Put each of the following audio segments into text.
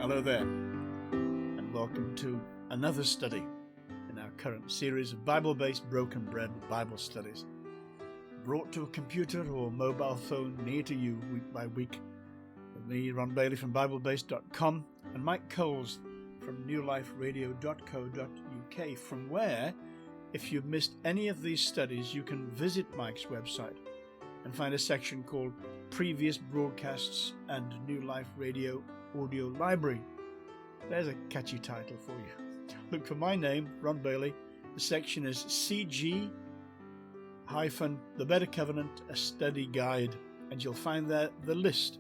Hello there, and welcome to another study in our current series of Bible-based Broken Bread Bible studies, brought to a computer or mobile phone near to you week by week, with me, Ron Bailey from BibleBased.com, and Mike Coles from newliferadio.co.uk, from where, if you've missed any of these studies, you can visit Mike's website and find a section called Previous Broadcasts and New Life Radio Audio Library. There's a catchy title for you. Look for my name, Ron Bailey. The section is CG-The Better Covenant, a Study Guide, and you'll find there the list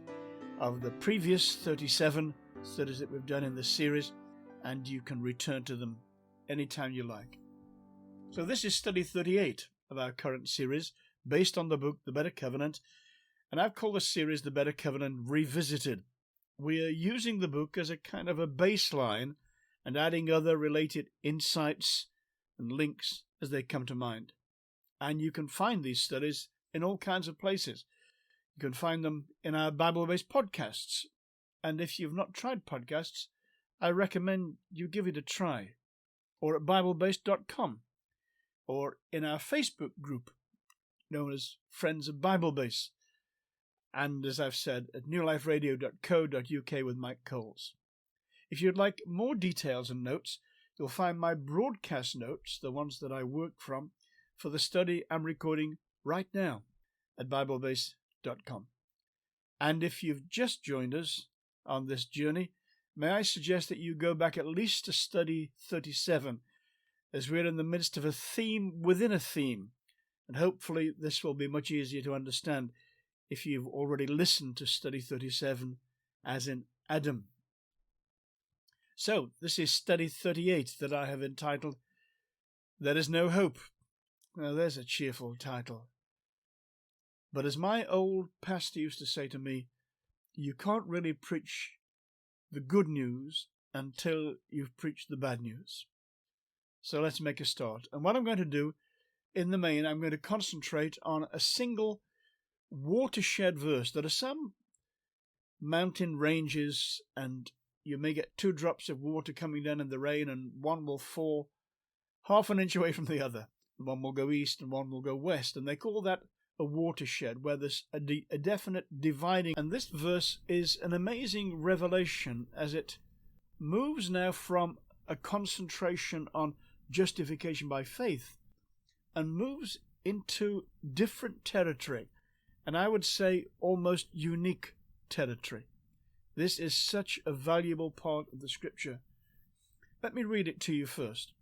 of the previous 37 studies that we've done in this series, and you can return to them anytime you like. So this is study 38 of our current series, based on the book The Better Covenant, and I've called the series The Better Covenant Revisited. We are using the book as a kind of a baseline and adding other related insights and links as they come to mind. And you can find these studies in all kinds of places. You can find them in our Bible-based podcasts. And if you've not tried podcasts, I recommend you give it a try. Or at BibleBased.com. Or in our Facebook group, known as Friends of Bible-Base. And as I've said, at newliferadio.co.uk with Mike Coles. If you'd like more details and notes, you'll find my broadcast notes, the ones that I work from, for the study I'm recording right now at BibleBase.com. And if you've just joined us on this journey, may I suggest that you go back at least to study 37, as we're in the midst of a theme within a theme, and hopefully this will be much easier to understand if you've already listened to study 37, as in Adam. So, this is study 38 that I have entitled, There Is No Hope. Now, there's a cheerful title. But as my old pastor used to say to me, you can't really preach the good news until you've preached the bad news. So let's make a start. And what I'm going to do, in the main, I'm going to concentrate on a single watershed verse. There are some mountain ranges and you may get 2 drops of water coming down in the rain and one will fall half an inch away from the other. One will go east and one will go west, and they call that a watershed, where there's a definite dividing. And this verse is an amazing revelation as it moves now from a concentration on justification by faith and moves into different territory. And I would say almost unique territory. This is such a valuable part of the scripture. Let me read it to you first.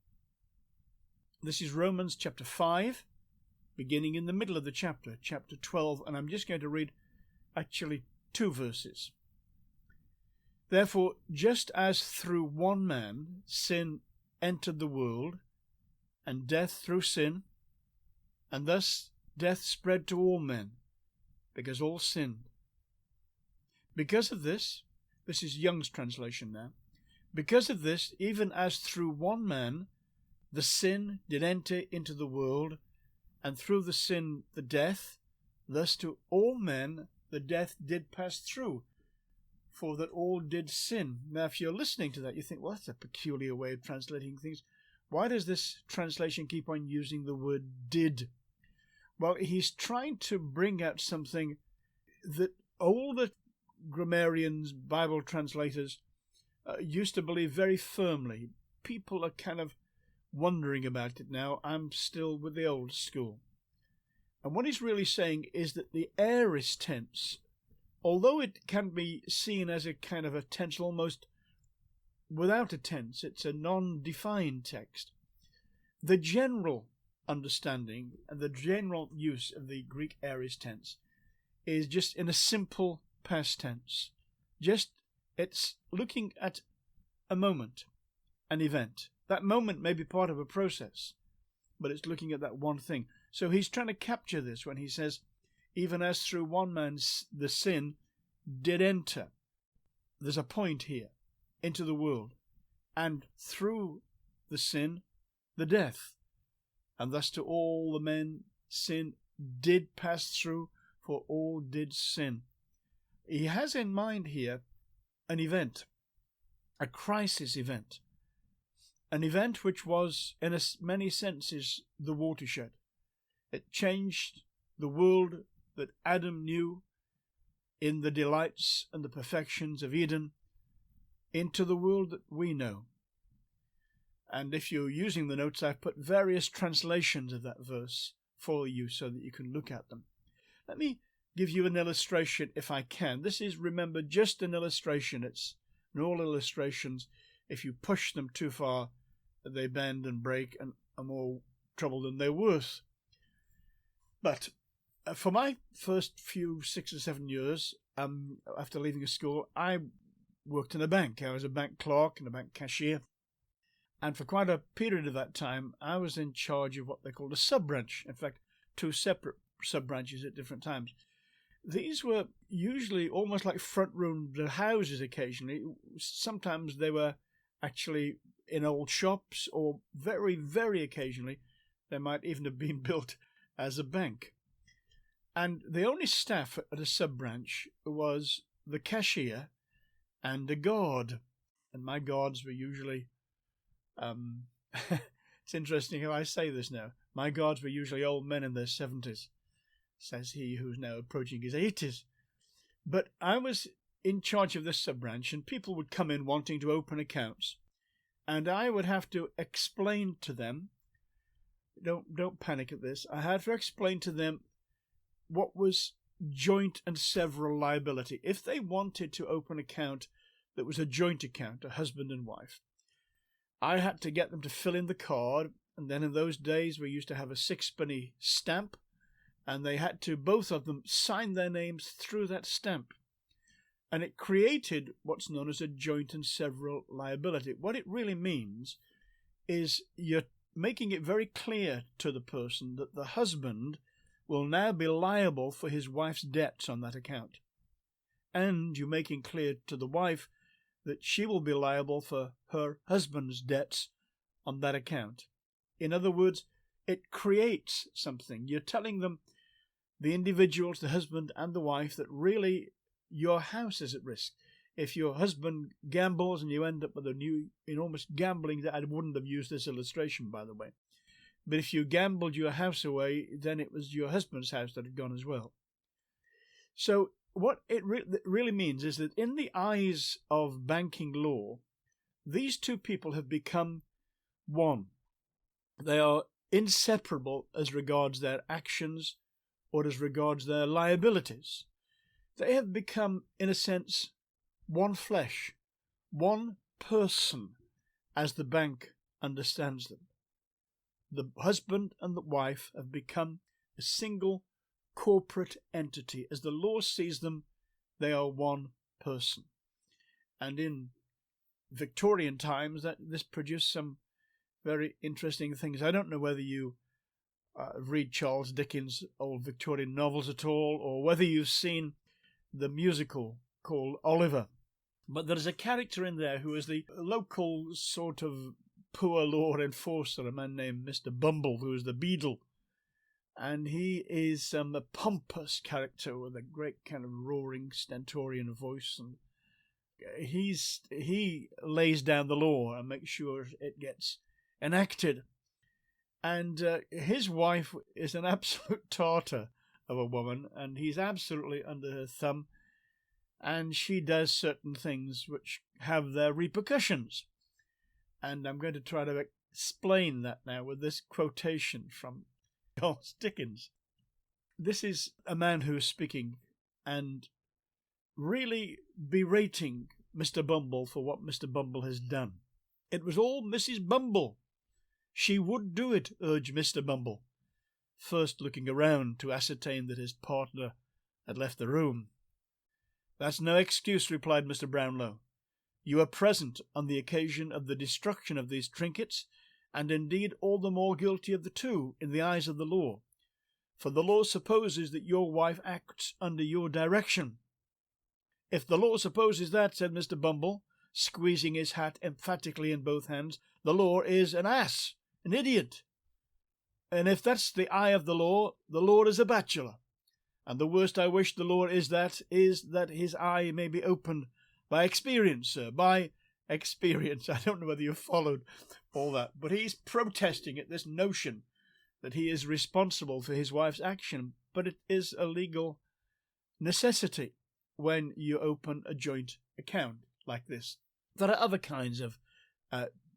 This is Romans chapter 5, beginning in the middle of the chapter, chapter 12, and I'm just going to read actually 2 verses. Therefore, just as through one man sin entered the world, and death through sin, and thus death spread to all men, because all sinned. Because of this is Young's translation now, because of this, even as through one man the sin did enter into the world, and through the sin the death, thus to all men the death did pass through, for that all did sin. Now if you're listening to that, you think, well, that's a peculiar way of translating things. Why does this translation keep on using the word did? Well, he's trying to bring out something that all the grammarians, Bible translators, used to believe very firmly. People are kind of wondering about it now. I'm still with the old school. And what he's really saying is that the aorist tense, although it can be seen as a kind of a tense almost without a tense, it's a non-defined text. The general understanding and the general use of the Greek aorist tense is just in a simple past tense. Just, it's looking at a moment, an event. That moment may be part of a process, but it's looking at that one thing. So he's trying to capture this when he says, even as through one man the sin did enter. There's a point here, into the world, and through the sin, the death. And thus to all the men sin did pass through, for all did sin. He has in mind here an event. a crisis event, an event which was, in many senses, the watershed. It changed the world that Adam knew in the delights and the perfections of Eden into the world that we know. And if you're using the notes, I've put various translations of that verse for you so that you can look at them. Let me give you an illustration if I can. This is, remember, just an illustration. It's in all illustrations, if you push them too far, they bend and break and are more trouble than they're worth. But for my first few 6 or 7 years after leaving school, I worked in a bank. I was a bank clerk and a bank cashier. And for quite a period of that time, I was in charge of what they called a sub-branch. In fact, 2 separate sub-branches at different times. These were usually almost like front-room houses occasionally. Sometimes they were actually in old shops, or very, very occasionally they might even have been built as a bank. And the only staff at a sub-branch was the cashier and a guard. And my guards were usually... it's interesting how I say this now. My guards were usually old men in their 70s, says he who's now approaching his 80s. But I was in charge of this sub-branch, and people would come in wanting to open accounts. And I would have to explain to them, don't panic at this, I had to explain to them what was joint and several liability. If they wanted to open an account that was a joint account, a husband and wife, I had to get them to fill in the card, and then in those days we used to have a 6-penny stamp, and they had to, both of them, sign their names through that stamp. And it created what's known as a joint and several liability. What it really means is you're making it very clear to the person that the husband will now be liable for his wife's debts on that account. And you're making clear to the wife that she will be liable for her husband's debts on that account. In other words, it creates something. You're telling them, the individuals, the husband and the wife, that really your house is at risk. If your husband gambles and you end up with a new enormous gambling debt, I wouldn't have used this illustration, by the way. But if you gambled your house away, then it was your husband's house that had gone as well. So what it really means is that in the eyes of banking law, these two people have become one. They are inseparable as regards their actions or as regards their liabilities. They have become, in a sense, one flesh, one person, as the bank understands them. The husband and the wife have become a single corporate entity. As the law sees them, they are one person. And in Victorian times, this produced some very interesting things. I don't know whether you read Charles Dickens' old Victorian novels at all, or whether you've seen the musical called Oliver. But there's a character in there who is the local sort of poor law enforcer, a man named Mr. Bumble, who is the beadle. And he is a pompous character with a great kind of roaring stentorian voice, and he lays down the law and makes sure it gets enacted. And his wife is an absolute tartar of a woman, and he's absolutely under her thumb, and she does certain things which have their repercussions. And I'm going to try to explain that now with this quotation from Charles Dickens. This is a man who is speaking and really berating Mr. Bumble for what Mr. Bumble has done. It was all Mrs. Bumble. She would do it, urged Mr. Bumble, first looking around to ascertain that his partner had left the room. That's no excuse, replied Mr. Brownlow. You were present on the occasion of the destruction of these trinkets, and indeed all the more guilty of the two in the eyes of the law. For the law supposes that your wife acts under your direction. If the law supposes that, said Mr. Bumble, squeezing his hat emphatically in both hands, the law is an ass, an idiot. And if that's the eye of the law is a bachelor. And the worst I wish the law is that his eye may be opened by experience, sir, by experience. I don't know whether you followed all that, but he's protesting at this notion that he is responsible for his wife's action, but it is a legal necessity when you open a joint account like this. There are other kinds of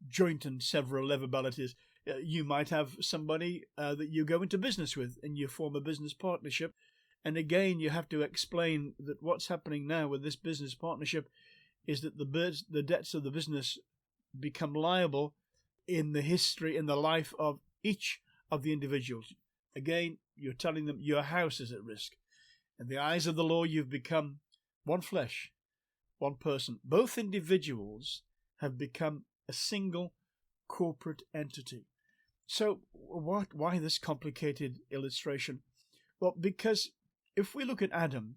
joint and several liabilities. You might have somebody that you go into business with and you form a business partnership. And again, you have to explain that what's happening now with this business partnership is that the debts of the business become liable in the history, in the life of each of the individuals. Again, you're telling them your house is at risk. In the eyes of the law, you've become one flesh, one person. Both individuals have become a single corporate entity. So why this complicated illustration? Well, because if we look at Adam,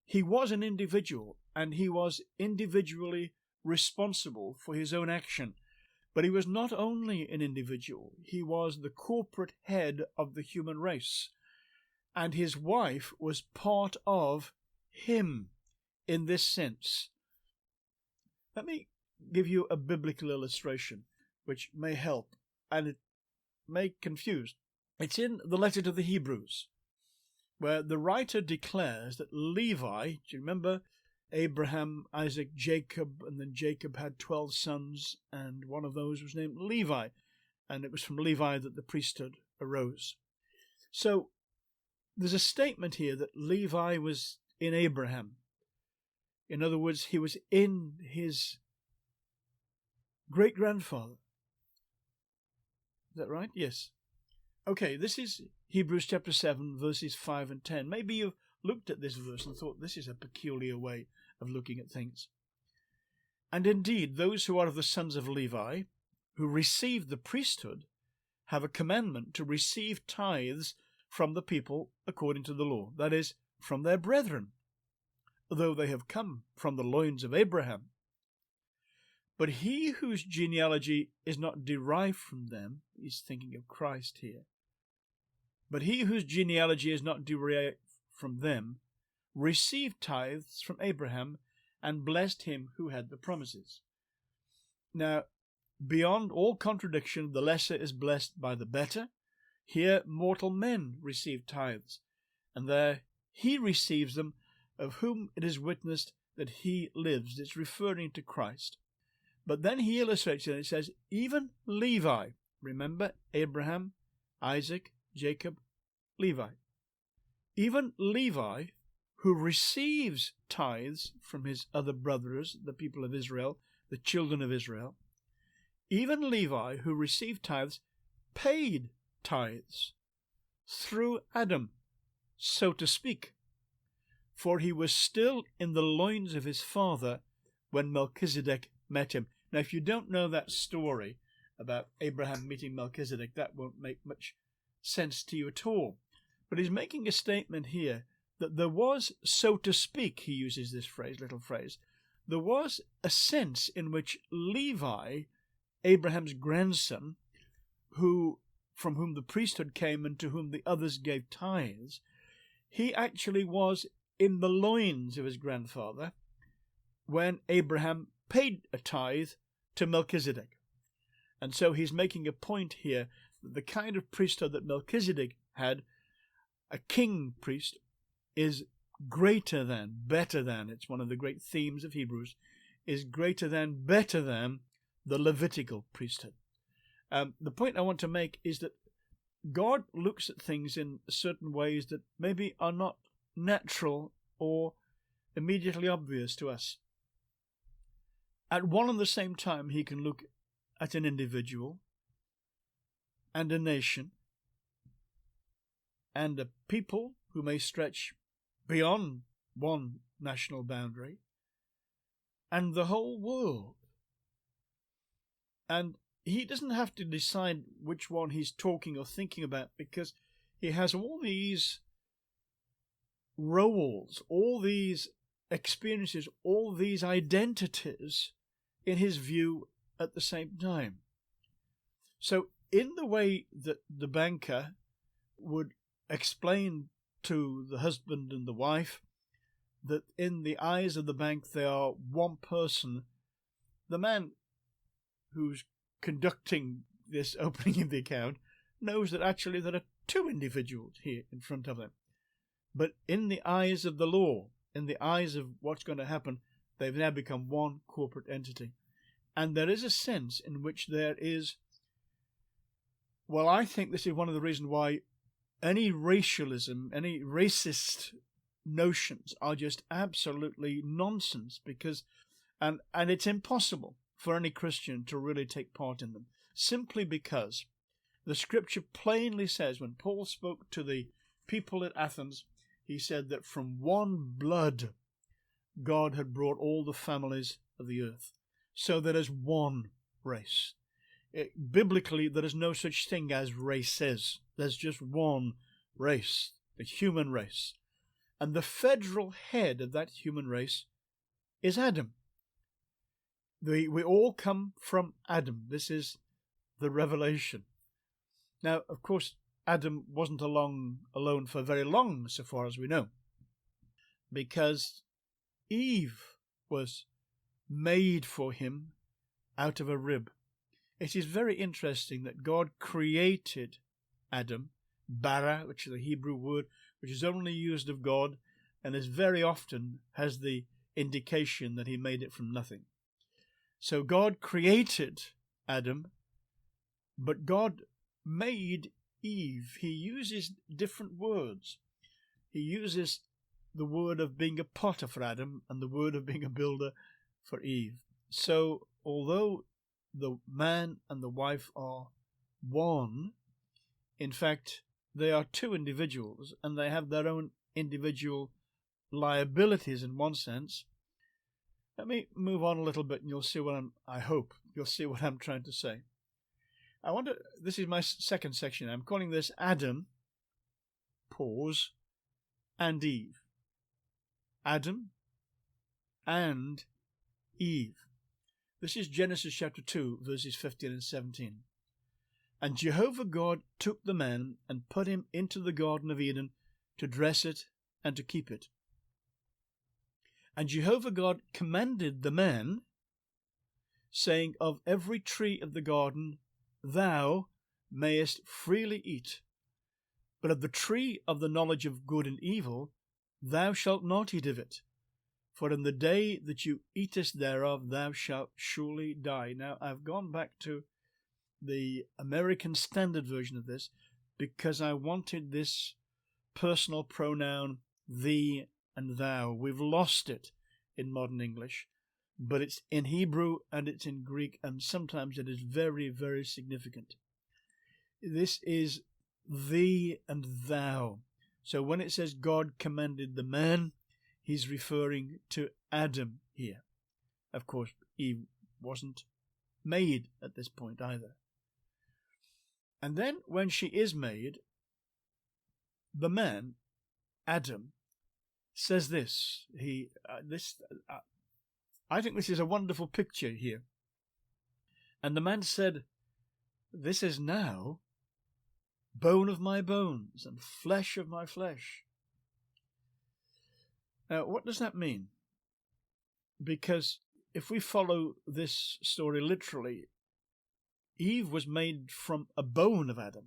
he was an individual and he was individually responsible for his own action. But he was not only an individual, he was the corporate head of the human race. And his wife was part of him in this sense. Let me give you a biblical illustration which may help, and it may confuse. It's in the letter to the Hebrews, where the writer declares that Levi, do you remember Abraham, Isaac, Jacob, and then Jacob had 12 sons, and one of those was named Levi, and it was from Levi that the priesthood arose. So there's a statement here that Levi was in Abraham. In other words, he was in his great-grandfather. Is that right? Yes. Okay, this is Hebrews chapter 7, verses 5 and 10. Maybe you've looked at this verse and thought this is a peculiar way of looking at things. And indeed, those who are of the sons of Levi, who received the priesthood, have a commandment to receive tithes from the people according to the law, that is, from their brethren, though they have come from the loins of Abraham. But he whose genealogy is not derived from them, he's thinking of Christ here, but he whose genealogy is not derived from them, received tithes from Abraham and blessed him who had the promises. Now, beyond all contradiction, the lesser is blessed by the better. Here mortal men receive tithes, and there he receives them, of whom it is witnessed that he lives. It's referring to Christ. But then he illustrates it, and it says, even Levi, remember Abraham, Isaac, Jacob, Levi. Even Levi, who receives tithes from his other brothers, the people of Israel, the children of Israel, even Levi, who received tithes, paid tithes through Adam, so to speak, for he was still in the loins of his father when Melchizedek met him. Now, if you don't know that story about Abraham meeting Melchizedek, that won't make much sense to you at all. But he's making a statement here that there was, so to speak, he uses this phrase, little phrase, there was a sense in which Levi, Abraham's grandson, from whom the priesthood came and to whom the others gave tithes, he actually was in the loins of his grandfather when Abraham paid a tithe to Melchizedek. And so he's making a point here that the kind of priesthood that Melchizedek had, a king priest, is greater than, better than, it's one of the great themes of Hebrews, is greater than, better than the Levitical priesthood. The point I want to make is that God looks at things in certain ways that maybe are not natural or immediately obvious to us. At one and the same time, he can look at an individual and a nation and a people who may stretch beyond one national boundary and the whole world. And he doesn't have to decide which one he's talking or thinking about, because he has all these roles, all these experiences, all these identities in his view at the same time. So in the way that the banker would explain to the husband and the wife that in the eyes of the bank they are one person the man who's conducting this opening of the account knows that actually there are two individuals here in front of them. But in the eyes of the law, in the eyes of what's going to happen, they've now become one corporate entity. And there is a sense in which there is, well, I think this is one of the reasons why any racialism, any racist notions are just absolutely nonsense, because, and it's impossible for any Christian to really take part in them, simply because the scripture plainly says, when Paul spoke to the people at Athens, he said that from one blood God had brought all the families of the earth. So there is one race. Biblically, there is no such thing as races. There's just one race, the human race. And the federal head of that human race is Adam. We all come from Adam. This is the revelation. Now, of course, Adam wasn't alone for very long, so far as we know, because Eve was made for him out of a rib. It is very interesting that God created Adam, bara, which is the Hebrew word, which is only used of God and is very often has the indication that he made it from nothing. So God created Adam, but God made Eve. He uses different words. He uses the word of being a potter for Adam and the word of being a builder for Eve. So although the man and the wife are one, in fact, they are two individuals, and they have their own individual liabilities in one sense. Let me move on a little bit, and you'll see I hope you'll see what I'm trying to say. This is my second section. I'm calling this Adam, pause, and Eve. Adam and Eve. This is Genesis chapter 2, verses 15 and 17. And Jehovah God took the man and put him into the Garden of Eden to dress it and to keep it. And Jehovah God commanded the man, saying, Of every tree of the garden thou mayest freely eat, but of the tree of the knowledge of good and evil thou shalt not eat of it, for in the day that you eatest thereof thou shalt surely die. Now, I've gone back to the American Standard Version of this because I wanted this personal pronoun thee and thou. We've lost it in modern English, but it's in Hebrew and it's in Greek, and sometimes it is very, very significant. This is thee and thou. So when it says God commanded the man, he's referring to Adam here. Of course, Eve wasn't made at this point either. And then when she is made, the man, Adam, says this. I think this is a wonderful picture here. And the man said, This is now bone of my bones and flesh of my flesh. Now, what does that mean? Because if we follow this story literally, Eve was made from a bone of Adam.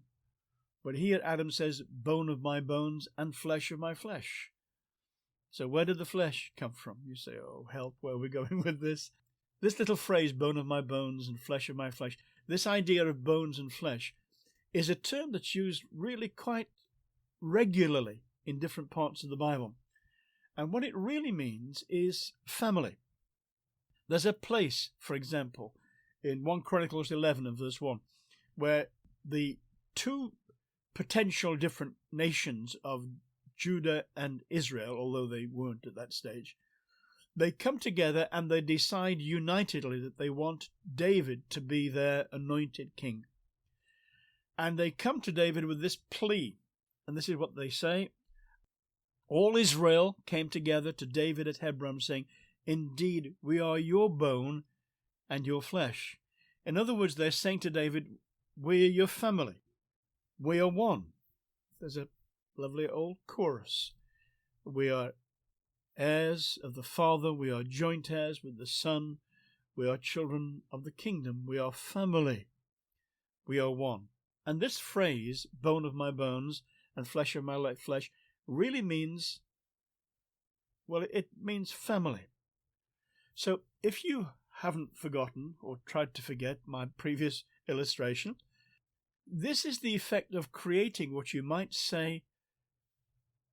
But here Adam says, bone of my bones and flesh of my flesh. So where did the flesh come from? You say, oh, help, where are we going with this? This little phrase, bone of my bones and flesh of my flesh, this idea of bones and flesh is a term that's used really quite regularly in different parts of the Bible. And what it really means is family. There's a place, for example, in 1 Chronicles 11 and verse 1, where the two potential different nations of Judah and Israel, although they weren't at that stage, they come together and they decide unitedly that they want David to be their anointed king. And they come to David with this plea, and this is what they say. All Israel came together to David at Hebron, saying, Indeed, we are your bone and your flesh. In other words, they're saying to David, we are your family. We are one. There's a lovely old chorus. We are heirs of the Father. We are joint heirs with the Son. We are children of the kingdom. We are family. We are one. And this phrase, bone of my bones and flesh of my flesh, really means, well, it means family. So if you haven't forgotten or tried to forget my previous illustration, this is the effect of creating what you might say,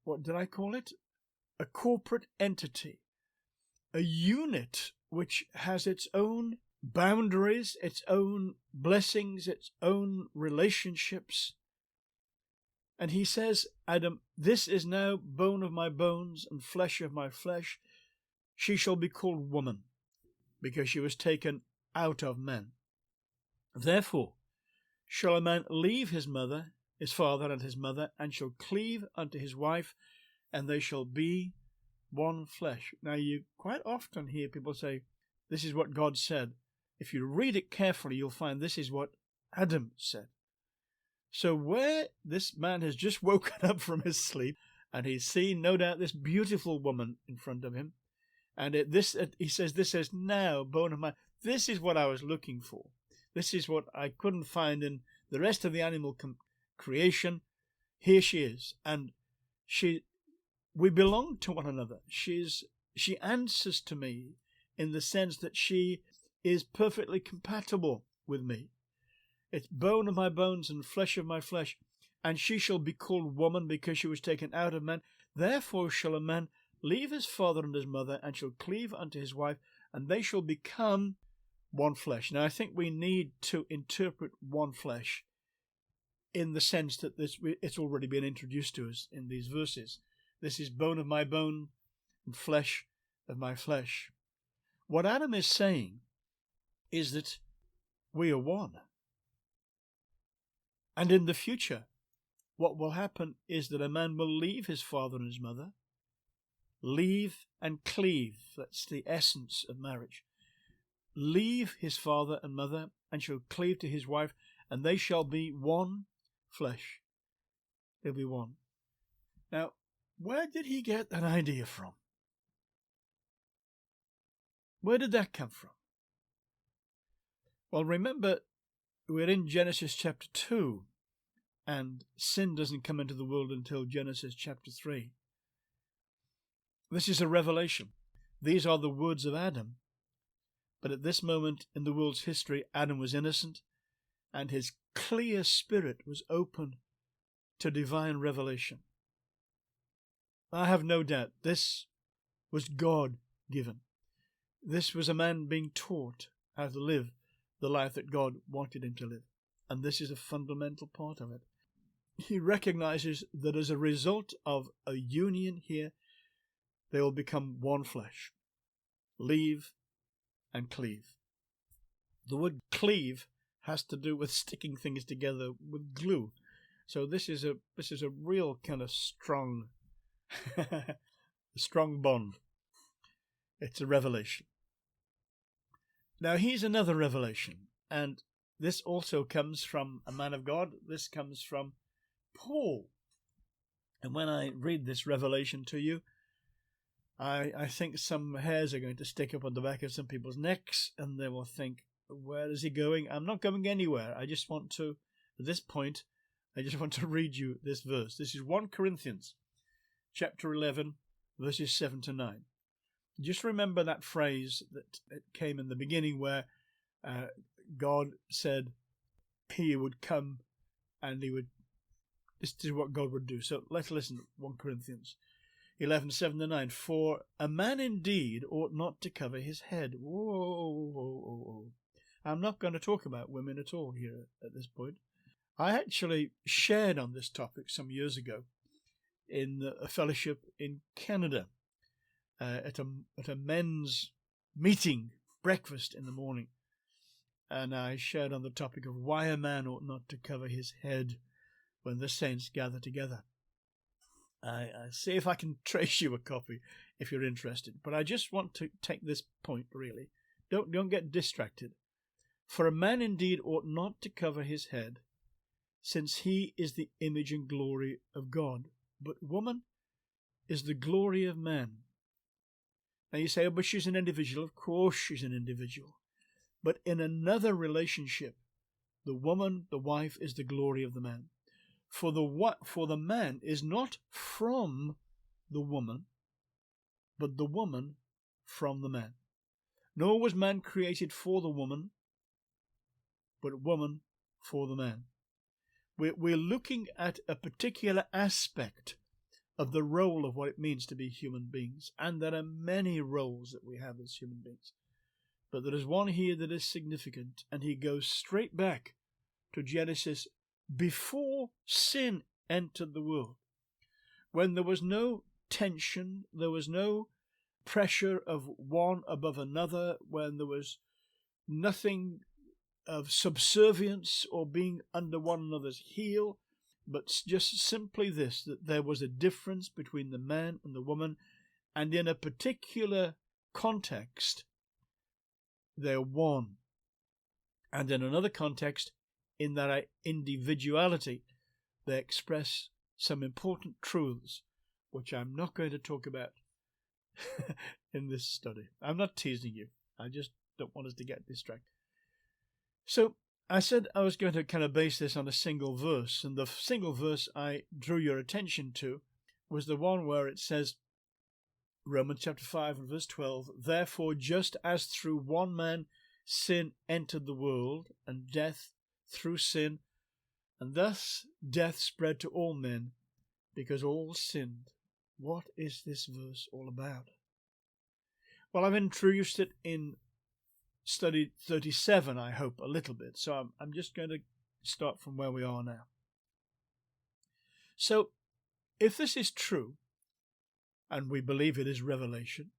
what did I call it? A corporate entity, a unit which has its own boundaries, its own blessings, its own relationships. And he says, Adam, this is now bone of my bones and flesh of my flesh. She shall be called woman, because she was taken out of man. Therefore shall a man leave his father and his mother, and shall cleave unto his wife, and they shall be one flesh. Now you quite often hear people say, this is what God said. If you read it carefully, you'll find this is what Adam said. So where this man has just woken up from his sleep, and he's seen, no doubt, this beautiful woman in front of him, and he says, this is now bone of mine. This is what I was looking for. This is what I couldn't find in the rest of the animal creation. Here she is, and we belong to one another. She answers to me in the sense that she is perfectly compatible with me. It's bone of my bones and flesh of my flesh, and she shall be called woman, because she was taken out of man. Therefore shall a man leave his father and his mother, and shall cleave unto his wife, and they shall become one flesh. Now I think we need to interpret one flesh in the sense that it's already been introduced to us in these verses. This is bone of my bone and flesh of my flesh. What Adam is saying is that we are one. And in the future, what will happen is that a man will leave his father and his mother, leave and cleave. That's the essence of marriage. Leave his father and mother, and shall cleave to his wife, and they shall be one flesh. They'll be one. Now, where did he get that idea from? Where did that come from? Well, remember, we're in Genesis chapter 2, and sin doesn't come into the world until Genesis chapter 3. This is a revelation. These are the words of Adam. But at this moment in the world's history, Adam was innocent, and his clear spirit was open to divine revelation. I have no doubt this was God-given. This was a man being taught how to live the life that God wanted him to live. And this is a fundamental part of it. He recognizes that as a result of a union here, they will become one flesh. Leave and cleave. The word cleave has to do with sticking things together with glue. So this is a real kind of strong strong bond. It's a revelation. Now here's another revelation, and this also comes from a man of God. This comes from Paul. And when I read this revelation to you, I think some hairs are going to stick up on the back of some people's necks, and they will think, where is he going? I'm not going anywhere. At this point, I just want to read you this verse. This is 1 Corinthians chapter 11, verses 7 to 9. Just remember that phrase that came in the beginning where God said he would come and this is what God would do. So let's listen to 1 Corinthians 11, 7 to 9. For a man indeed ought not to cover his head. Whoa. I'm not going to talk about women at all here at this point. I actually shared on this topic some years ago in a fellowship in Canada. At a men's meeting, breakfast in the morning, and I shared on the topic of why a man ought not to cover his head when the saints gather together. I see if I can trace you a copy if you're interested, but I just want to take this point really. Don't get distracted. For a man indeed ought not to cover his head, since he is the image and glory of God, but woman is the glory of man. Now you say, oh, but she's an individual. Of course she's an individual. But in another relationship, the woman, the wife, is the glory of the man. For the man is not from the woman, but the woman from the man. Nor was man created for the woman, but woman for the man. We're looking at a particular aspect of the role of what it means to be human beings. And there are many roles that we have as human beings. But there is one here that is significant, and he goes straight back to Genesis before sin entered the world, when there was no tension, there was no pressure of one above another, when there was nothing of subservience or being under one another's heel, but just simply this, that there was a difference between the man and the woman, and in a particular context, they're one. And in another context, in their individuality, they express some important truths, which I'm not going to talk about in this study. I'm not teasing you. I just don't want us to get distracted. So I said I was going to kind of base this on a single verse, and the single verse I drew your attention to was the one where it says, Romans chapter 5 and verse 12, therefore just as through one man sin entered the world, and death through sin, and thus death spread to all men, because all sinned. What is this verse all about? Well, I've introduced it in study 37, I hope, a little bit, so I'm just going to start from where we are now. So, if this is true, and we believe it is revelation,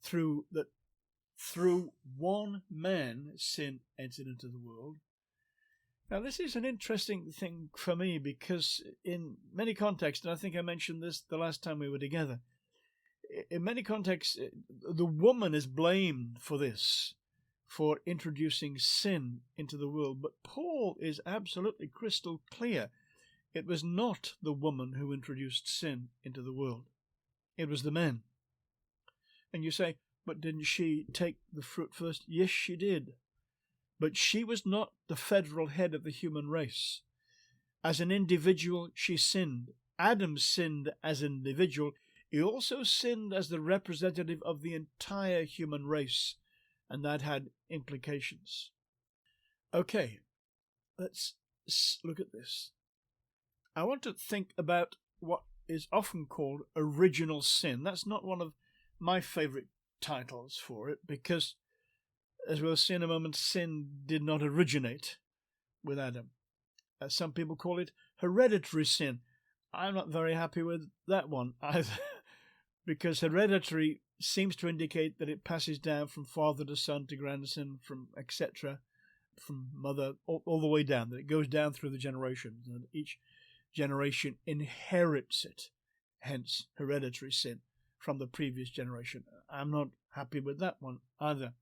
through one man sin entered into the world. Now this is an interesting thing for me, because in many contexts, and I think I mentioned this the last time we were together, in many contexts the woman is blamed for this, for introducing sin into the world. But Paul is absolutely crystal clear. It was not the woman who introduced sin into the world. It was the man. And you say, but didn't she take the fruit first? Yes, she did. But she was not the federal head of the human race. As an individual, she sinned. Adam sinned as an individual. He also sinned as the representative of the entire human race, and that had implications. Okay, let's look at this. I want to think about what is often called original sin. That's not one of my favorite titles for it, because, as we'll see in a moment, sin did not originate with Adam. Some people call it hereditary sin. I'm not very happy with that one either, because hereditary seems to indicate that it passes down from father to son to grandson, from etc., from mother, all the way down, that it goes down through the generations, and each generation inherits it, hence hereditary sin from the previous generation. I'm not happy with that one either.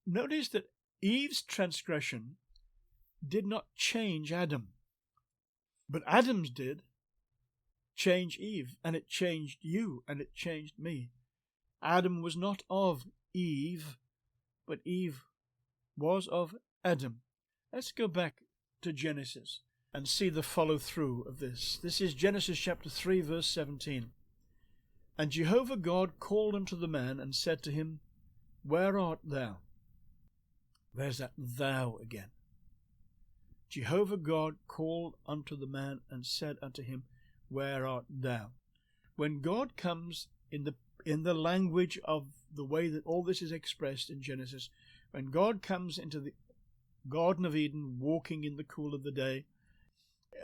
Notice that Eve's transgression did not change Adam, but Adam's did change Eve, and it changed you, and it changed me. Adam was not of Eve, but Eve was of Adam. Let's go back to Genesis and see the follow-through of this. This is Genesis chapter 3, verse 17. And Jehovah God called unto the man and said to him, where art thou? There's that thou again. Jehovah God called unto the man and said unto him, where art thou? When God comes in the language of the way that all this is expressed in Genesis, when God comes into the Garden of Eden, walking in the cool of the day,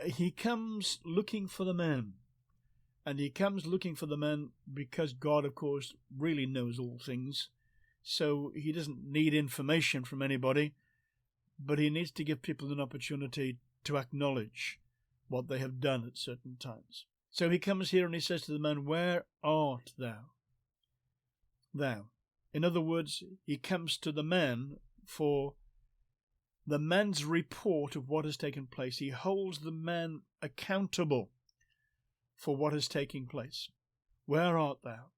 he comes looking for the man. And he comes looking for the man because God, of course, really knows all things. So he doesn't need information from anybody, but he needs to give people an opportunity to acknowledge what they have done at certain times. So he comes here and he says to the man, where art thou? Thou. In other words, he comes to the man for the man's report of what has taken place. He holds the man accountable for what is taking place. Where art thou?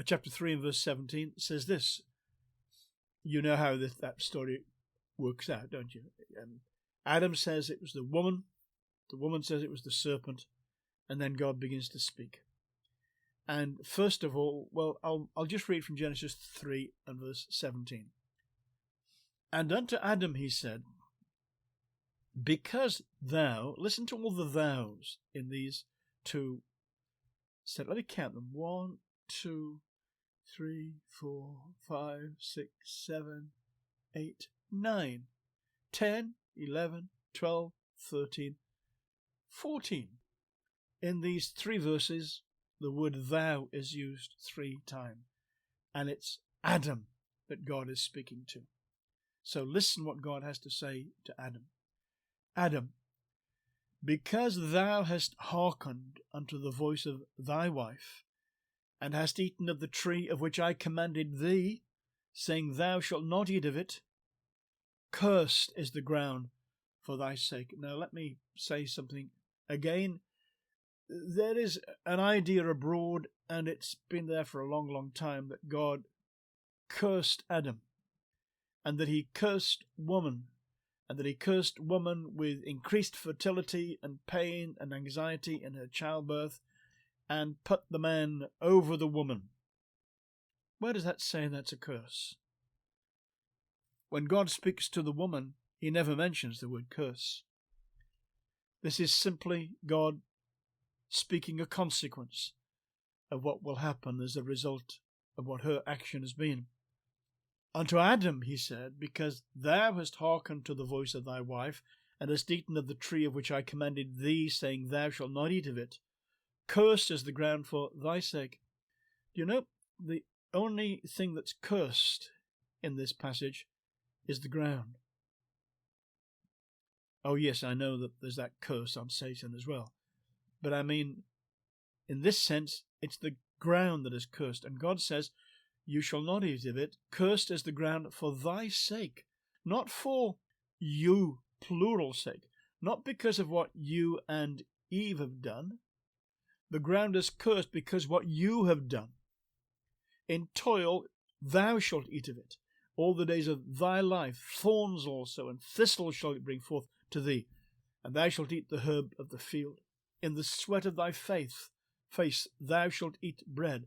Chapter 3 and verse 17 says this, You know how that story works out, don't you? Adam says it was the woman says it was the serpent, and then God begins to speak. And first of all, well, I'll just read from Genesis 3 and verse 17. And unto Adam he said, because thou, listen to all the thous in these two, so let me count them, 1, 2, 3, 4, 5, 6, 7, 8, 9, 10, 11, 12, 13, 14. In these 3 verses, the word thou is used 3 times, and it's Adam that God is speaking to. So listen what God has to say to Adam. Adam, because thou hast hearkened unto the voice of thy wife, and hast eaten of the tree of which I commanded thee, saying, thou shalt not eat of it, cursed is the ground for thy sake. Now let me say something again. There is an idea abroad, and it's been there for a long, long time, that God cursed Adam, and that he cursed woman, and that he cursed woman with increased fertility and pain and anxiety in her childbirth, and put the man over the woman. Where does that say that's a curse? When God speaks to the woman, he never mentions the word curse. This is simply God speaking a consequence of what will happen as a result of what her action has been. Unto Adam he said, because thou hast hearkened to the voice of thy wife, and hast eaten of the tree of which I commanded thee, saying, thou shalt not eat of it, cursed is the ground for thy sake. Do you know, the only thing that's cursed in this passage is the ground. Oh yes, I know that there's that curse on Satan as well. But I mean, in this sense, it's the ground that is cursed. And God says, you shall not eat of it. Cursed is the ground for thy sake. Not for you, plural sake. Not because of what you and Eve have done. The ground is cursed because what you have done. In toil thou shalt eat of it all the days of thy life. Thorns also and thistles shall it bring forth to thee. And thou shalt eat the herb of the field. In the sweat of thy face thou shalt eat bread,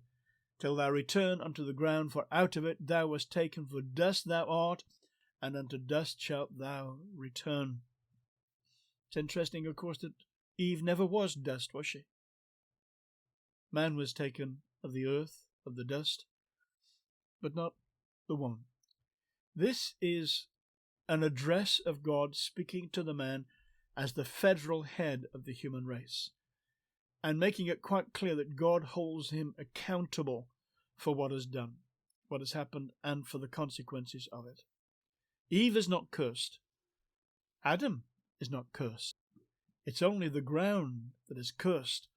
till thou return unto the ground, for out of it thou wast taken, for dust thou art, and unto dust shalt thou return. It's interesting, of course, that Eve never was dust, was she? Man was taken of the earth, of the dust, but not the woman. This is an address of God speaking to the man as the federal head of the human race, and making it quite clear that God holds him accountable for what has done, what has happened, and for the consequences of it. Eve is not cursed. Adam is not cursed. It's only the ground that is cursed,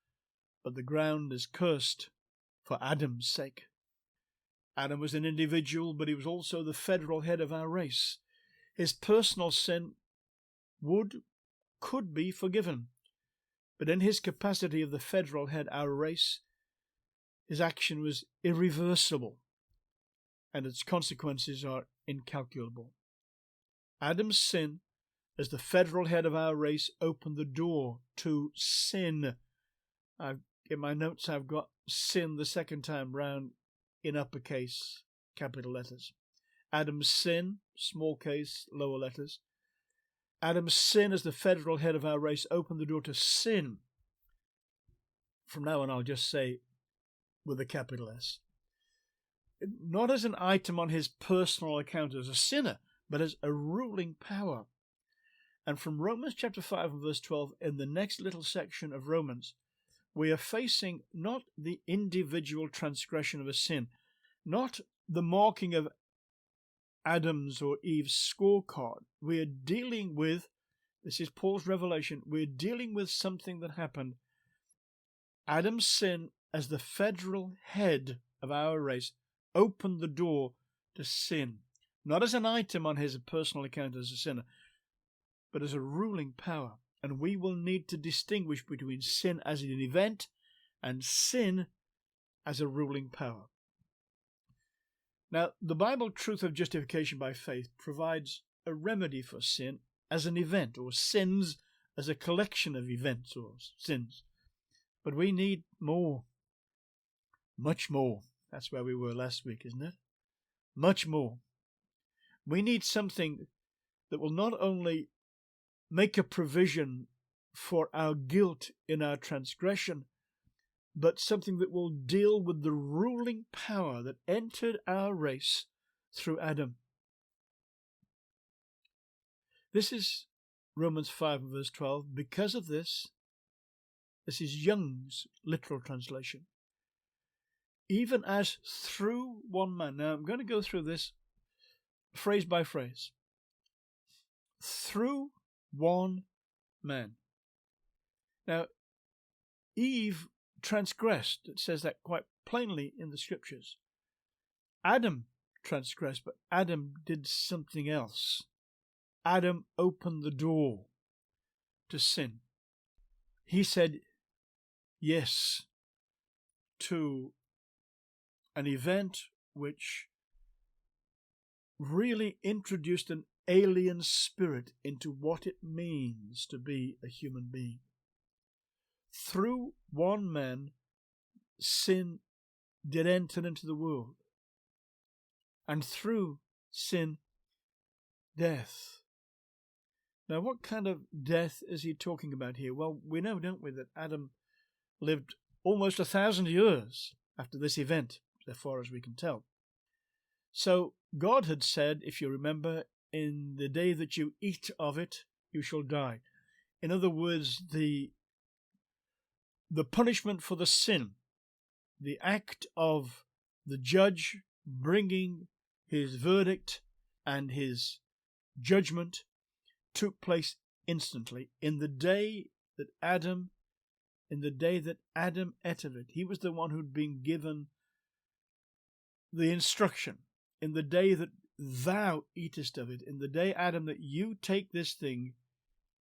but the ground is cursed for Adam's sake. Adam was an individual, but he was also the federal head of our race. His personal sin could be forgiven, but in his capacity of the federal head, our race, his action was irreversible, and its consequences are incalculable. Adam's sin, as the federal head of our race, opened the door to sin. In my notes I've got sin the second time round in uppercase, capital letters. Adam's sin, small case, lower letters. Adam's sin as the federal head of our race opened the door to sin. From now on I'll just say with a capital S. Not as an item on his personal account as a sinner, but as a ruling power. And from Romans chapter 5 and verse 12, in the next little section of Romans, we are facing not the individual transgression of a sin, not the marking of Adam's or Eve's scorecard. We are dealing with, this is Paul's revelation, we're dealing with something that happened. Adam's sin as the federal head of our race opened the door to sin, not as an item on his personal account as a sinner, but as a ruling power. And we will need to distinguish between sin as an event and sin as a ruling power. Now, the Bible truth of justification by faith provides a remedy for sin as an event, or sins as a collection of events or sins. But we need more. Much more. That's where we were last week, isn't it? Much more. We need something that will not only make a provision for our guilt in our transgression, but something that will deal with the ruling power that entered our race through Adam. This is Romans 5 and verse 12. Because of this is Young's literal translation. Even as through one man. Now I'm going to go through this phrase by phrase. Through one man. Now, Eve transgressed. It says that quite plainly in the scriptures. Adam transgressed, but Adam did something else. Adam opened the door to sin. He said yes to an event which really introduced an alien spirit into what it means to be a human being. Through one man, sin did enter into the world. And through sin, death. Now, what kind of death is he talking about here? Well, we know, don't we, that Adam lived almost 1,000 years after this event, as far as we can tell. So God had said, if you remember, in the day that you eat of it, you shall die. In other words, the punishment for the sin, the act of the judge bringing his verdict and his judgment took place instantly in the day that Adam ate of it. He was the one who'd been given the instruction. In the day that thou eatest of it, in the day, Adam, that you take this thing,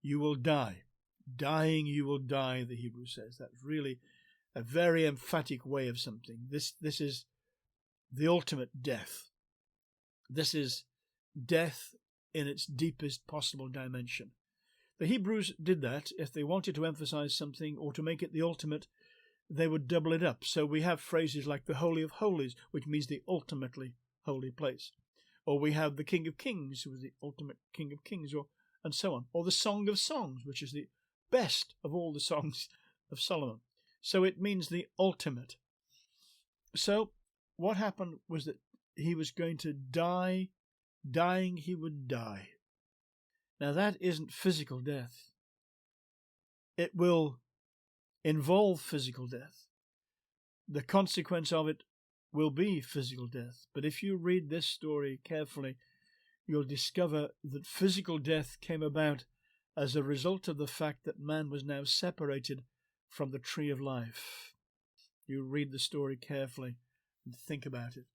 you will die. Dying, you will die, the Hebrew says. That's really a very emphatic way of something. This is the ultimate death. This is death in its deepest possible dimension. The Hebrews did that. If they wanted to emphasize something or to make it the ultimate, they would double it up. So we have phrases like the Holy of Holies, which means the ultimately holy place. Or we have the King of Kings, who was the ultimate King of Kings, and so on. Or the Song of Songs, which is the best of all the songs of Solomon. So it means the ultimate. So what happened was that he was going to die. Dying, he would die. Now that isn't physical death. It will involve physical death. The consequence of it will be physical death. But if you read this story carefully, you'll discover that physical death came about as a result of the fact that man was now separated from the tree of life. You read the story carefully and think about it.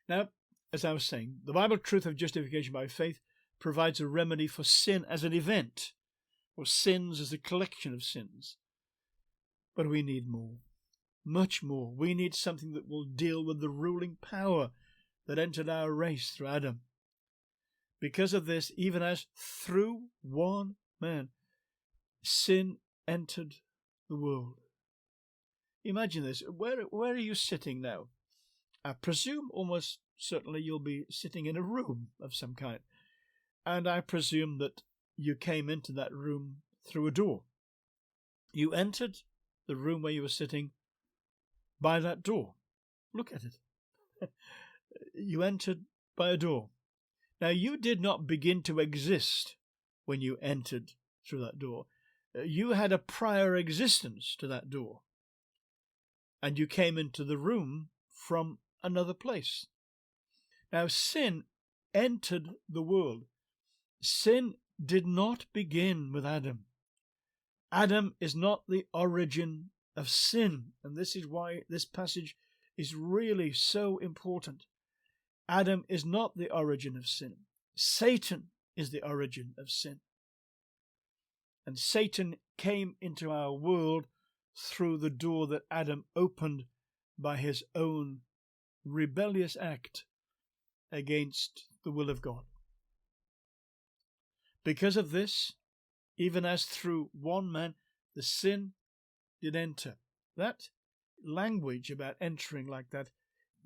Now, as I was saying, the Bible truth of justification by faith provides a remedy for sin as an event, or sins as a collection of sins. But we need more, much more. We need something that will deal with the ruling power that entered our race through Adam. Because of this, even as through one man, sin entered the world. Imagine this. Where are you sitting now? I presume almost certainly you'll be sitting in a room of some kind. And I presume that you came into that room through a door. You entered the room where you were sitting by that door. Look at it. You entered by a door. Now, you did not begin to exist when you entered through that door. You had a prior existence to that door. And you came into the room from another place. Now, sin entered the world. Sin did not begin with Adam. Adam is not the origin of sin, and this is why this passage is really so important. Adam is not the origin of sin. Satan is the origin of sin. And Satan came into our world through the door that Adam opened by his own rebellious act against the will of God. Because of this, even as through one man the sin did enter. That language about entering like that,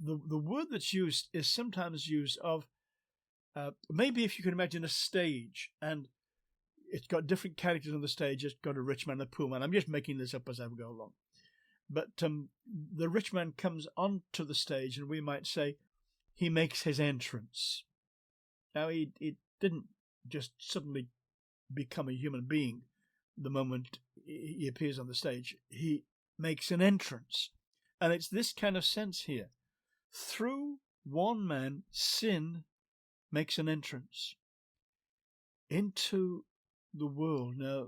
the word that's used is sometimes used of, maybe if you can imagine a stage, and it's got different characters on the stage. It's got a rich man and a poor man. I'm just making this up as I go along. But the rich man comes onto the stage, and we might say he makes his entrance. Now, he didn't just suddenly become a human being the moment he appears on the stage. He makes an entrance. And it's this kind of sense here. Through one man, sin makes an entrance into the world. Now,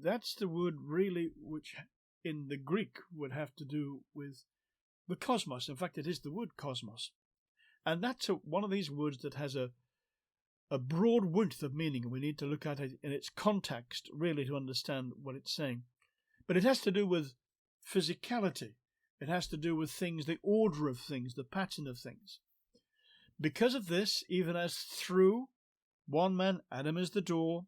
that's the word really which in the Greek would have to do with the cosmos. In fact, it is the word cosmos. And that's one of these words that has a broad width of meaning. We need to look at it in its context, really, to understand what it's saying. But it has to do with physicality. It has to do with things, the order of things, the pattern of things. Because of this, even as through one man, Adam is the door,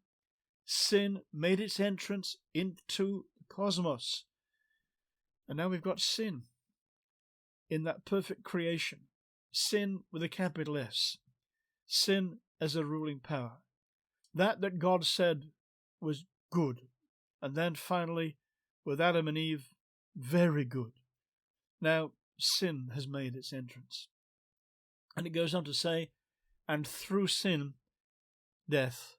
sin made its entrance into the cosmos. And now we've got sin in that perfect creation. Sin with a capital S. Sin as a ruling power. That God said was good. And then finally, with Adam and Eve, very good. Now, sin has made its entrance. And it goes on to say, and through sin, death.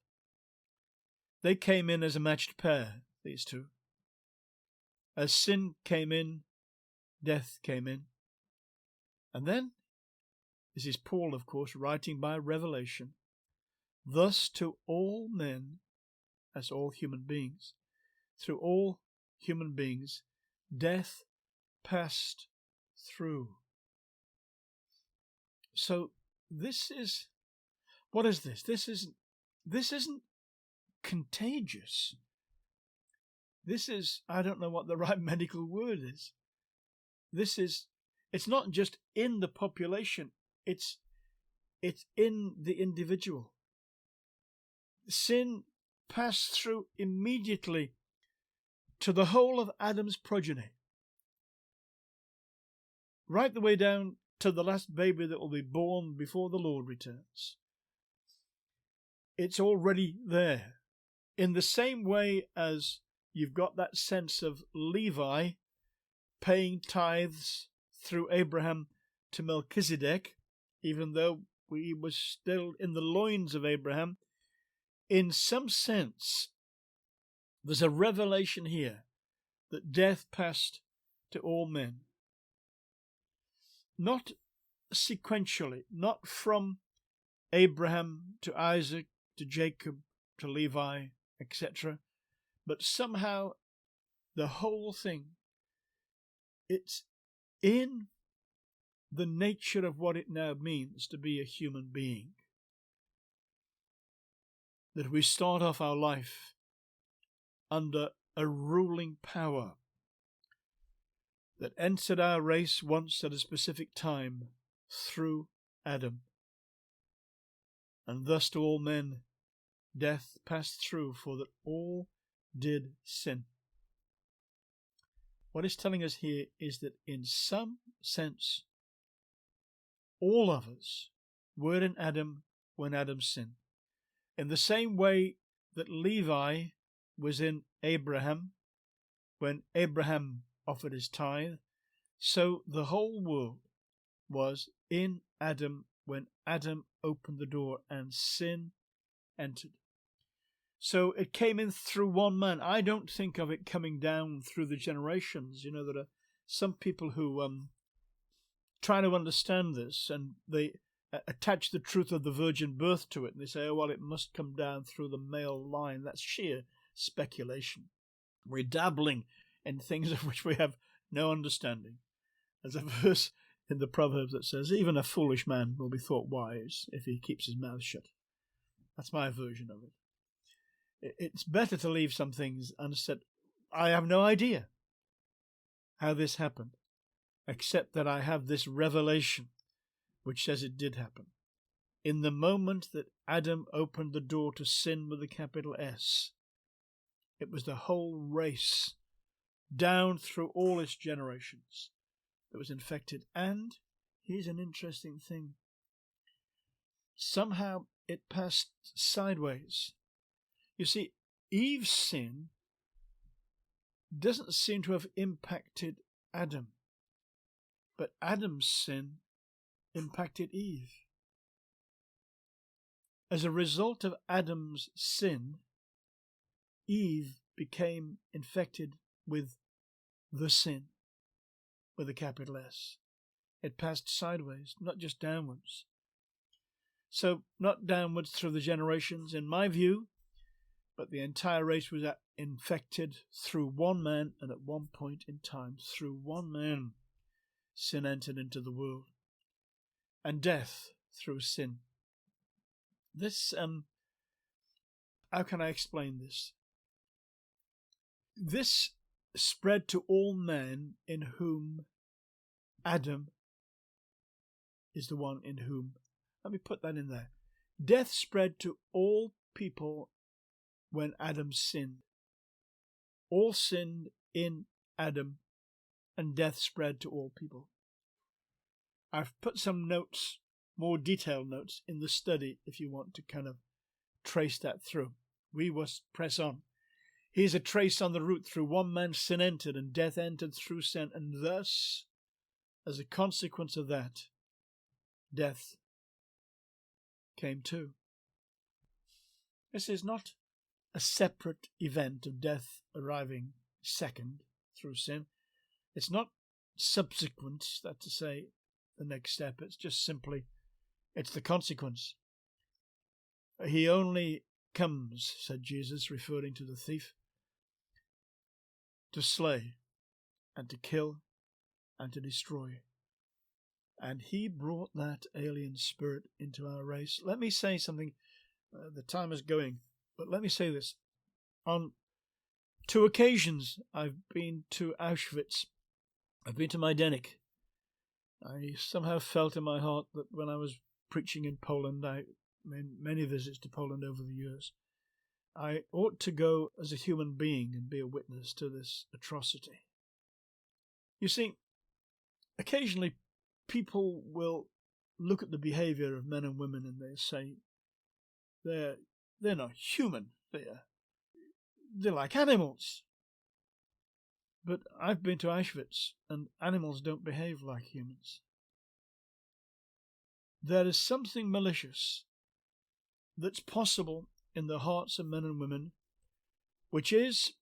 They came in as a matched pair, these two. As sin came in, death came in. And then, this is Paul, of course, writing by revelation, thus to all men, as all human beings, through all human beings, death passed through. So this is, what is this? This isn't contagious. This is, I don't know what the right medical word is. It's not just in the population, it's in the individual. Sin passed through immediately to the whole of Adam's progeny. Right the way down to the last baby that will be born before the Lord returns. It's already there. In the same way as you've got that sense of Levi paying tithes through Abraham to Melchizedek, even though he was still in the loins of Abraham, in some sense, there's a revelation here that death passed to all men. Not sequentially, not from Abraham to Isaac to Jacob to Levi, etc., but somehow the whole thing, it's in the nature of what it now means to be a human being. That we start off our life under a ruling power that entered our race once at a specific time through Adam. And thus to all men death passed through, for that all did sin. What it's telling us here is that in some sense, all of us were in Adam when Adam sinned. In the same way that Levi was in Abraham when Abraham offered his tithe, so the whole world was in Adam when Adam opened the door and sin entered. So it came in through one man. I don't think of it coming down through the generations. You know, there are some people who try to understand this, and they attach the truth of the virgin birth to it, and they say, oh, well, it must come down through the male line. That's sheer speculation. We're dabbling in things of which we have no understanding. There's a verse in the Proverbs that says, even a foolish man will be thought wise if he keeps his mouth shut. That's my version of it. It's better to leave some things unsaid. I have no idea how this happened. except that I have this revelation which says it did happen. In the moment that Adam opened the door to sin with a capital S, it was the whole race down through all its generations that was infected. And here's an interesting thing. Somehow it passed sideways. You see, Eve's sin doesn't seem to have impacted Adam, but Adam's sin impacted Eve. As a result of Adam's sin, Eve became infected with the sin, with a capital S. It passed sideways, not just downwards. So, not downwards through the generations, in my view, but the entire race was infected through one man, and at one point in time, through one man, sin entered into the world, and death through sin. This, how can I explain this? This spread to all men in whom Adam is the one in whom. Let me put that in there. Death spread to all people when Adam sinned. All sinned in Adam, and death spread to all people. I've put some notes, more detailed notes, in the study if you want to kind of trace that through. We must press on. Here's a trace on the route. Through one man sin entered, and death entered through sin, and thus, as a consequence of that, death came too. This is not a separate event of death arriving second through sin. It's not subsequent, that's to say, the next step. It's just simply, it's the consequence. He only comes, said Jesus, referring to the thief, to slay and to kill and to destroy. And he brought that alien spirit into our race. Let me say something. The time is going, but let me say this. On 2 occasions, I've been to Auschwitz. I've been to Majdanek. I somehow felt in my heart that when I was preaching in Poland, I made many visits to Poland over the years, I ought to go as a human being and be a witness to this atrocity. You see, occasionally people will look at the behavior of men and women and they say, they're not human, they're like animals. But I've been to Auschwitz, and animals don't behave like humans. There is something malicious that's possible in the hearts of men and women, which is,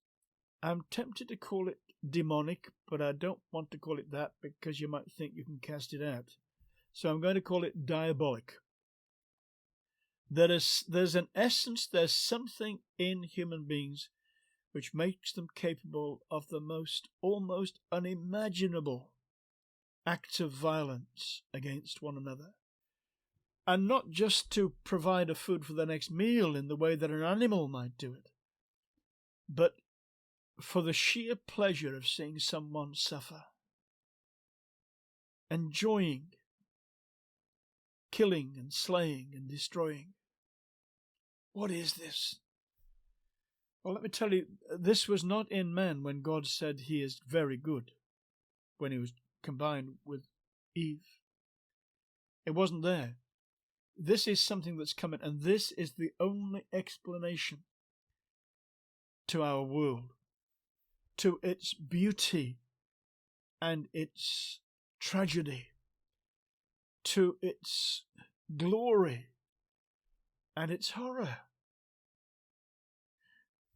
I'm tempted to call it demonic, but I don't want to call it that because you might think you can cast it out. So I'm going to call it diabolic. There's an essence, there's something in human beings which makes them capable of the most almost unimaginable acts of violence against one another. And not just to provide a food for the next meal in the way that an animal might do it, but for the sheer pleasure of seeing someone suffer, enjoying killing and slaying and destroying. What is this? Well, let me tell you, this was not in man when God said he is very good, when he was combined with Eve. It wasn't there. This is something that's coming, and this is the only explanation to our world, to its beauty and its tragedy, to its glory and its horror.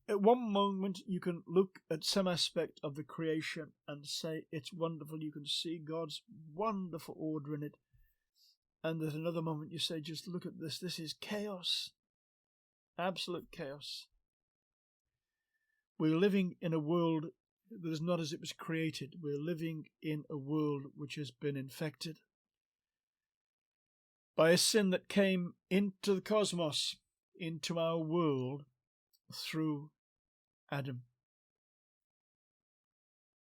At one moment you can look at some aspect of the creation and say it's wonderful, you can see God's wonderful order in it, and at another moment you say, just look at this is chaos, absolute chaos. We're living in a world that is not as it was created. We're living in a world which has been infected by a sin that came into the cosmos, into our world, through Adam.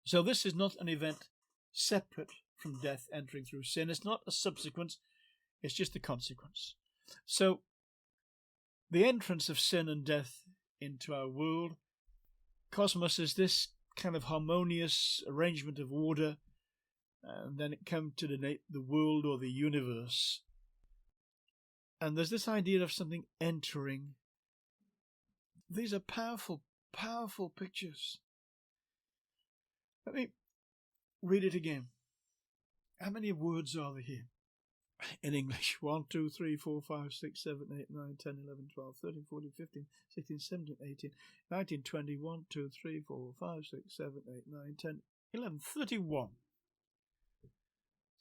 So this is not an event separate from death entering through sin. It's not a subsequence, it's just a consequence. So, the entrance of sin and death into our world, cosmos, is this kind of harmonious arrangement of order, and then it comes to denote the world or the universe. And there's this idea of something entering. These are powerful, powerful pictures. Let me read it again. How many words are there here in English? 1, 2, 3, 4, 5, 6, 7, 8, 9, 10, 11, 12, 13, 14, 15, 16, 17, 18, 19, 20, 1, 2, 3, 4, 5, 6, 7, 8, 9, 10, 11, 31.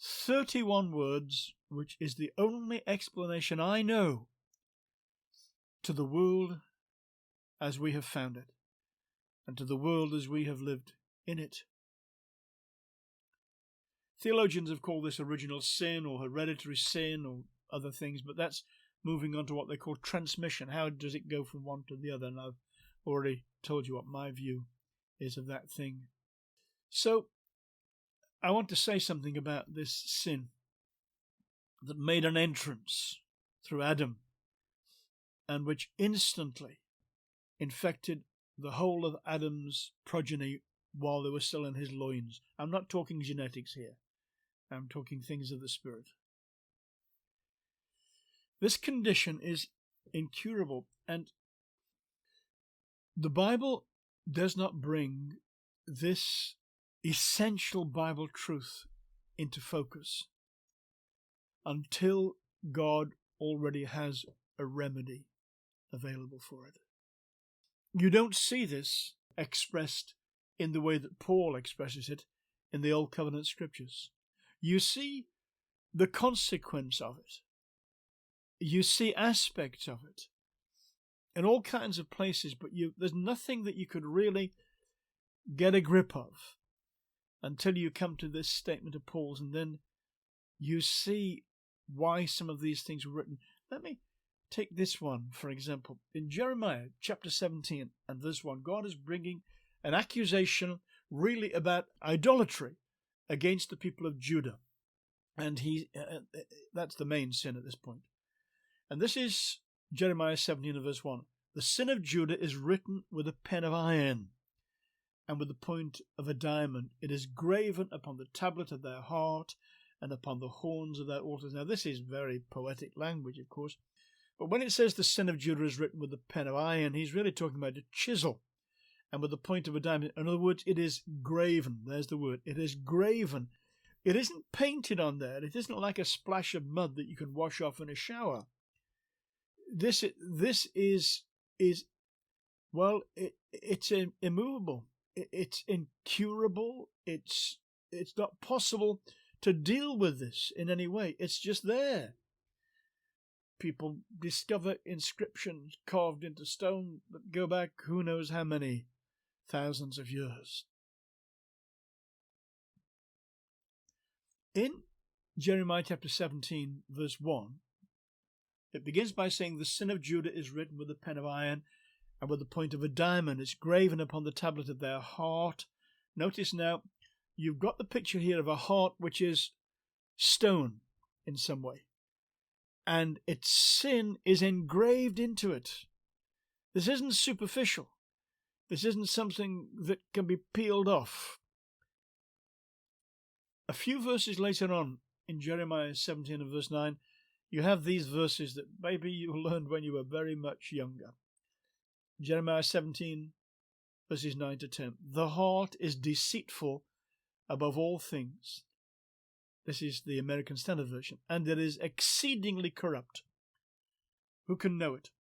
31 words, which is the only explanation I know to the world as we have found it, and to the world as we have lived in it. Theologians have called this original sin or hereditary sin or other things, but that's moving on to what they call transmission. How does it go from one to the other? And I've already told you what my view is of that thing. So, I want to say something about this sin that made an entrance through Adam and which instantly infected the whole of Adam's progeny while they were still in his loins. I'm not talking genetics here. I'm talking things of the Spirit. This condition is incurable, and the Bible does not bring this essential Bible truth into focus until God already has a remedy available for it. You don't see this expressed in the way that Paul expresses it in the Old Covenant Scriptures. You see the consequence of it. You see aspects of it in all kinds of places, but there's nothing that you could really get a grip of until you come to this statement of Paul's, and then you see why some of these things were written. Let me take this one, for example. In Jeremiah chapter 17 and verse 1, God is bringing an accusation really about idolatry against the people of Judah. And that's the main sin at this point. And this is Jeremiah 17 and verse 1. The sin of Judah is written with a pen of iron, and with the point of a diamond. It is graven upon the tablet of their heart and upon the horns of their altars. Now, this is very poetic language, of course. But when it says the sin of Judah is written with a pen of iron, he's really talking about a chisel and with the point of a diamond. In other words, it is graven. There's the word. It is graven. It isn't painted on there. It isn't like a splash of mud that you can wash off in a shower. This is it's immovable. It's incurable. It's not possible to deal with this in any way. It's just there. People discover inscriptions carved into stone that go back who knows how many thousands of years. In Jeremiah chapter 17, verse 1, it begins by saying, the sin of Judah is written with a pen of iron and with the point of a diamond. It's graven upon the tablet of their heart. Notice now, you've got the picture here of a heart which is stone in some way, and its sin is engraved into it. This isn't superficial. This isn't something that can be peeled off. A few verses later on, in Jeremiah 17 and verse 9, you have these verses that maybe you learned when you were very much younger. Jeremiah 17, verses 9 to 10. The heart is deceitful above all things. This is the American Standard Version. And it is exceedingly corrupt. Who can know it?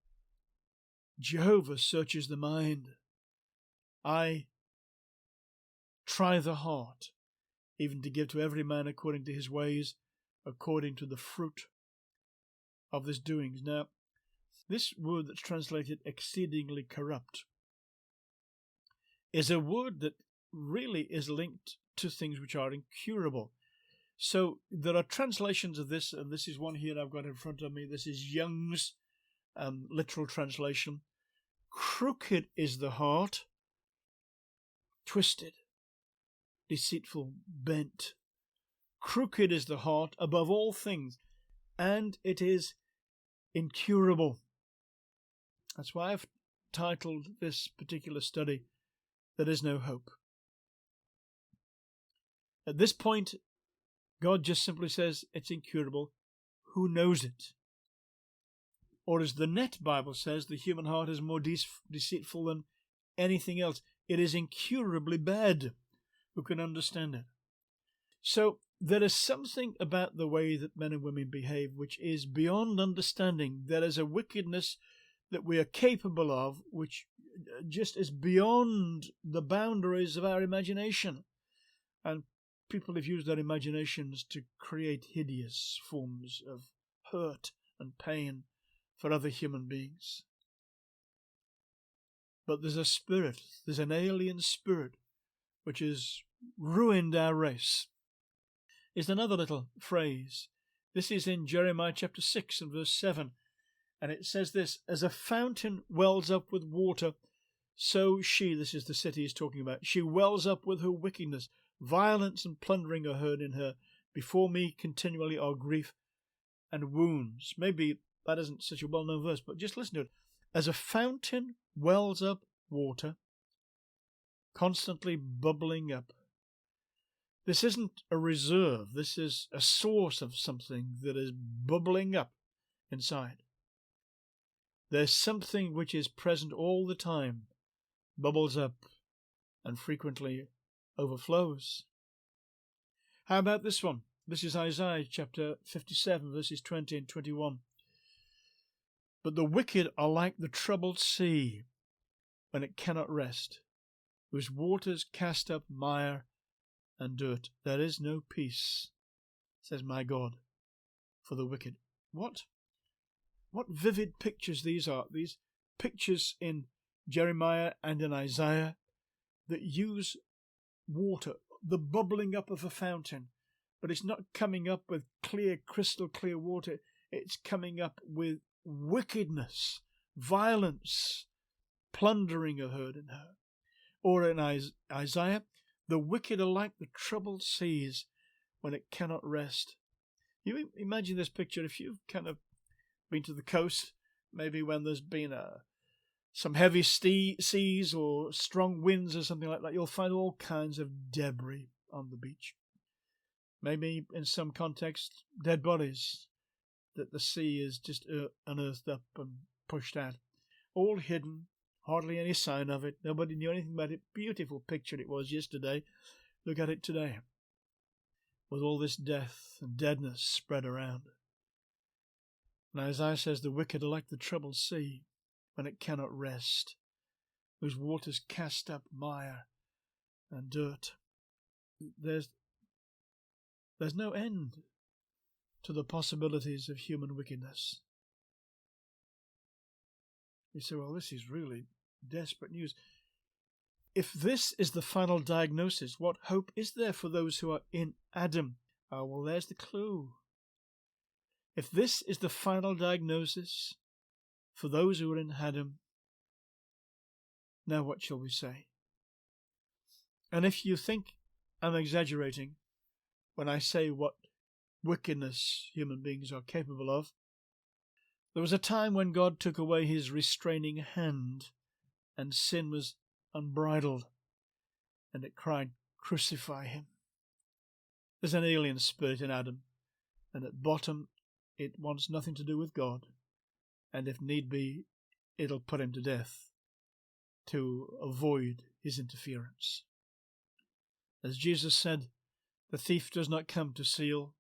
Jehovah searches the mind. I try the heart, even to give to every man according to his ways, according to the fruit of his doings. Now, this word that's translated exceedingly corrupt is a word that really is linked to things which are incurable. So there are translations of this, and this is one here I've got in front of me. This is Young's literal translation. Crooked is the heart, twisted, deceitful, bent, crooked is the heart above all things, and it is incurable. That's why I've titled this particular study, There is No Hope. At this point, God just simply says it's incurable. Who knows it? Or as the Net Bible says, the human heart is more deceitful than anything else. It is incurably bad. Who can understand it? So there is something about the way that men and women behave which is beyond understanding. There is a wickedness that we are capable of which just is beyond the boundaries of our imagination. And people have used their imaginations to create hideous forms of hurt and pain for other human beings. But there's a spirit, there's an alien spirit which has ruined our race. Is another little phrase. This is in Jeremiah chapter 6 and verse 7. And it says this, as a fountain wells up with water, so she, this is the city he's talking about, she wells up with her wickedness. Violence and plundering are heard in her. Before me continually are grief and wounds. Maybe that isn't such a well-known verse, but just listen to it. As a fountain wells up water, constantly bubbling up. This isn't a reserve. This is a source of something that is bubbling up inside. There's something which is present all the time, bubbles up, and frequently overflows. How about this one? This is Isaiah chapter 57, verses 20 and 21. But the wicked are like the troubled sea when it cannot rest, whose waters cast up mire and dirt. There is no peace, says my God, for the wicked. What vivid pictures these are. These pictures in Jeremiah and in Isaiah that use water, the bubbling up of a fountain. But it's not coming up with clear, crystal clear water. It's coming up with wickedness, violence, plundering are heard in her. Or in Isaiah, the wicked are like the troubled seas when it cannot rest. You imagine this picture if you've kind of been to the coast, maybe when there's been some heavy seas or strong winds or something like that, you'll find all kinds of debris on the beach. Maybe in some context, dead bodies that the sea is just unearthed up and pushed out. All hidden, hardly any sign of it. Nobody knew anything about it. Beautiful picture it was yesterday. Look at it today, with all this death and deadness spread around. And Isaiah says the wicked are like the troubled sea when it cannot rest, whose waters cast up mire and dirt. There's no end to the possibilities of human wickedness. You say, well, this is really desperate news. If this is the final diagnosis, what hope is there for those who are in Adam? Oh, well, there's the clue. If this is the final diagnosis for those who are in Adam, now what shall we say? And if you think I'm exaggerating when I say what wickedness human beings are capable of, there was a time when God took away his restraining hand and sin was unbridled, and it cried, crucify him. There's an alien spirit in Adam, and at bottom it wants nothing to do with God, and if need be, it'll put him to death to avoid his interference. As Jesus said, the thief does not come to steal,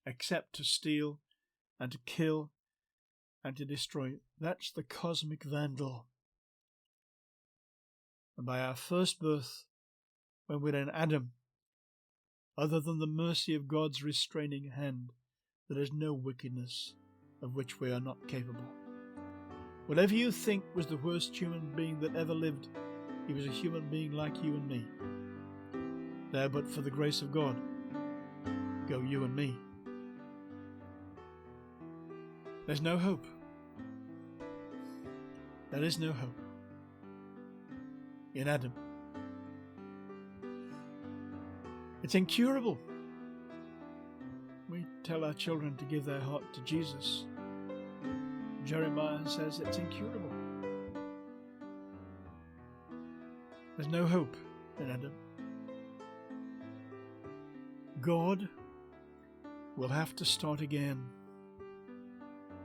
except to steal and to kill and to destroy. That's the cosmic vandal. And by our first birth, when we're in Adam, other than the mercy of God's restraining hand, there is no wickedness of which we are not capable. Whatever you think was the worst human being that ever lived, he was a human being like you and me. There, but for the grace of God, go you and me. There's no hope. There is no hope in Adam. It's incurable. tell our children to give their heart to Jesus, Jeremiah says it's incurable. There's no hope in Adam. God will have to start again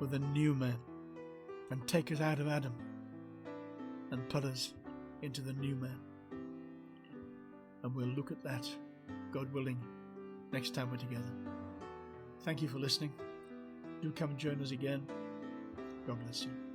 with a new man and take us out of Adam and put us into the new man. And we'll look at that, God willing, next time we're together. Thank you for listening. Do come and join us again. God bless you.